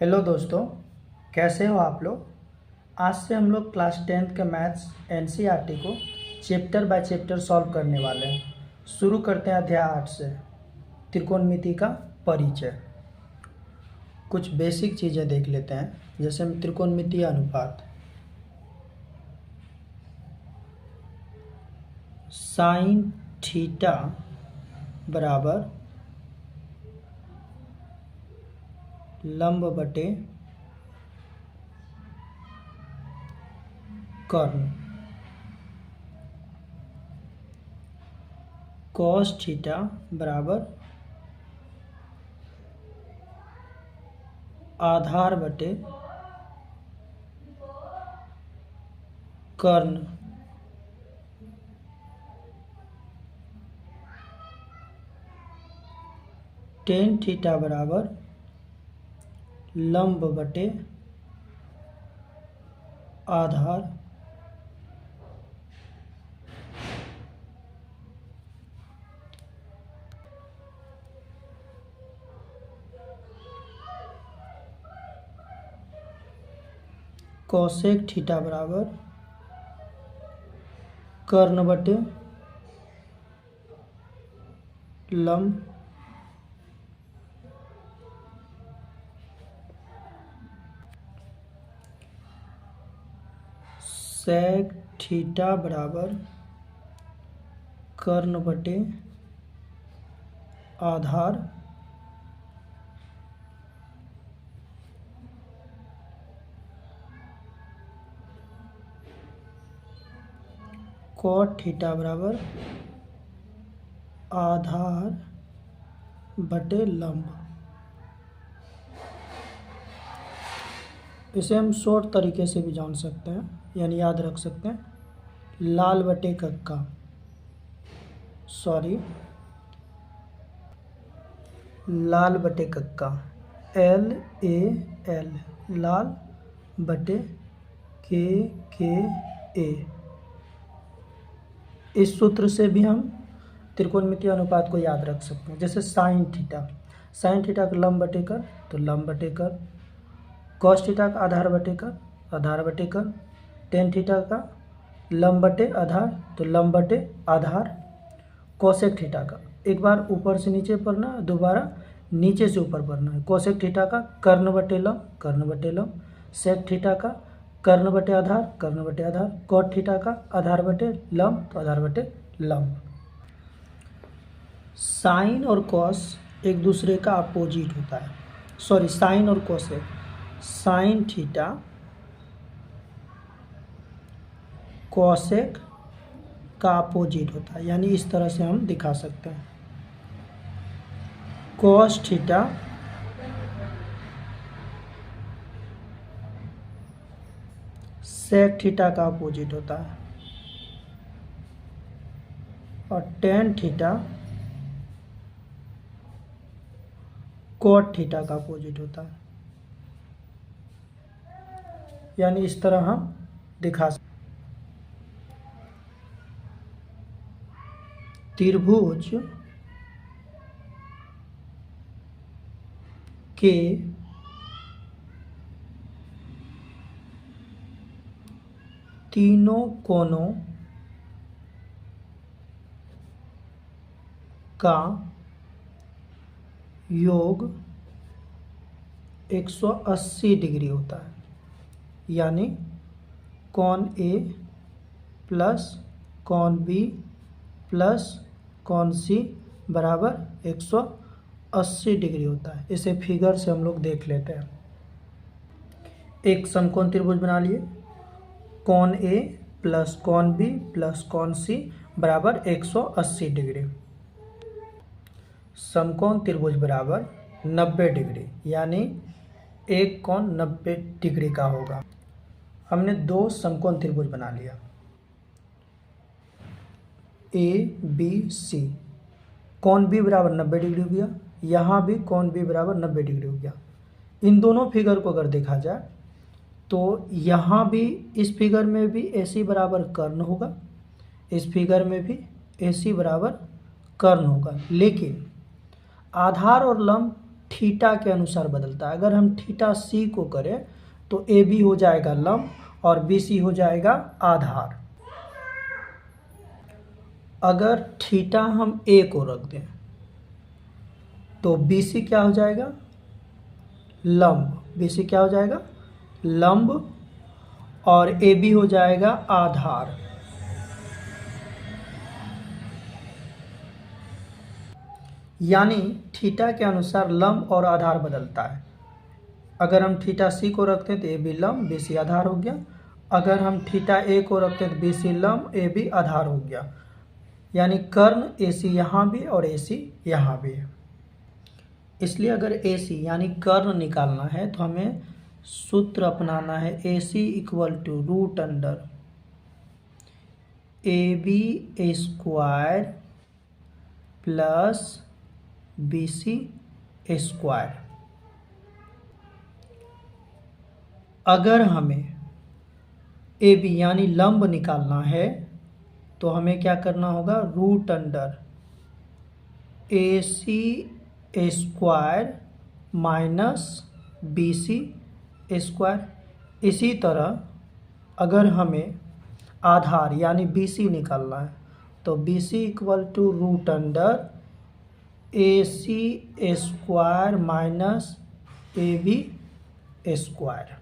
Hello दोस्तों, कैसे हो आप लोग। आज से हम लोग क्लास 10th के मैथ्स एनसीईआरटी को चैप्टर बाय चैप्टर सॉल्व करने वाले हैं। शुरू करते हैं अध्याय 8 से, त्रिकोणमिति का परिचय। कुछ बेसिक चीज़ें देख लेते हैं, जैसे त्रिकोणमितीय अनुपात। साइन थीटा बराबर लंब बटे कर्ण। कॉस थीटा बराबर आधार बटे कर्ण। टेन थीटा बराबर लंब बटे आधार कोसेक थीटा बराबर कर्ण बटे लंब सेक थीटा बराबर कर्ण बटे आधार कॉट थीटा बराबर आधार बटे लंब। इसे हम शॉर्ट तरीके से भी जान सकते हैं, यानी याद रख सकते हैं। लाल बटे कक्का, लाल बटे कक्का, LAL, लाल बटे KKA। इस सूत्र से भी हम त्रिकोणमितीय अनुपात को याद रख सकते हैं। जैसे साइन थीटा का लंब बटे कर तो लंब बटे कर, कॉस थीटा का आधार बटे कर आधार बटे कर, टेन थीटा का लंब बटे आधार तो लंब बटे आधार, कोसेक थीटा का एक बार ऊपर से नीचे पढ़ना, दोबारा नीचे से ऊपर पढ़ना है। कोसेक थीटा का कर्ण बटे लंब, सेक थीटा का कर्ण बटे आधार, कॉट थीटा का आधार बटे लंब तो आधार बटे लंब। साइन और कॉस एक दूसरे का अपोजिट होता है। साइन और कोसेक, साइन थीटा कोसेक का अपोजिट होता है, यानी इस तरह से हम दिखा सकते हैं। कॉस थीटा सेक थीटा का अपोजिट होता है, और टेन थीटा कॉट थीटा का अपोजिट होता है, यानी इस तरह हम दिखा सकते। त्रिभुज के तीनों कोनों का योग 180 डिग्री होता है, यानी कॉन A प्लस कॉन B प्लस कॉन C बराबर 180 डिग्री होता है। इसे फिगर से हम लोग देख लेते हैं। एक समकोण त्रिभुज बना लिए, कॉन A प्लस कॉन B प्लस कॉन C बराबर 180 डिग्री। समकोण त्रिभुज बराबर 90 डिग्री, यानी एक कोण 90 डिग्री का होगा। हमने दो समकोण त्रिभुज बना लिया, ABC। कोण B बराबर 90 डिग्री हो गया, यहाँ भी कोण B बराबर 90 डिग्री हो गया। इन दोनों फिगर को अगर देखा जाए तो यहाँ भी इस फिगर में भी AC बराबर कर्ण होगा, इस फिगर में भी AC बराबर कर्ण होगा, लेकिन आधार और लंब थीटा के अनुसार बदलता है। अगर हम थीटा सी को करें तो ए बी हो जाएगा लंब और बी सी हो जाएगा आधार। अगर थीटा हम ए को रख दें तो बी सी क्या हो जाएगा, लंब। बी सी क्या हो जाएगा, लंब, और ए बी हो जाएगा आधार। यानी थीटा के अनुसार लंब और आधार बदलता है। अगर हम थीटा सी को रखते हैं तो ए बी लंब, बी सी आधार हो गया। अगर हम थीटा ए को रखते हैं तो बी सी लंब, ए बी आधार हो गया। यानी कर्ण ए सी यहाँ भी और ए सी यहाँ भी है। इसलिए अगर ए सी यानी कर्ण निकालना है तो हमें सूत्र अपनाना है A C equal to root under A B square plus B C square. अगर हमें ए बी यानी लंब निकालना है तो हमें क्या करना होगा, root under A C square minus B C square. इसी तरह अगर हमें आधार यानी बी सी निकालना है तो B C equal to root under A C square minus A B square.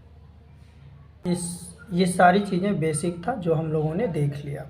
ये सारी चीज़ें बेसिक था जो हम लोगों ने देख लिया।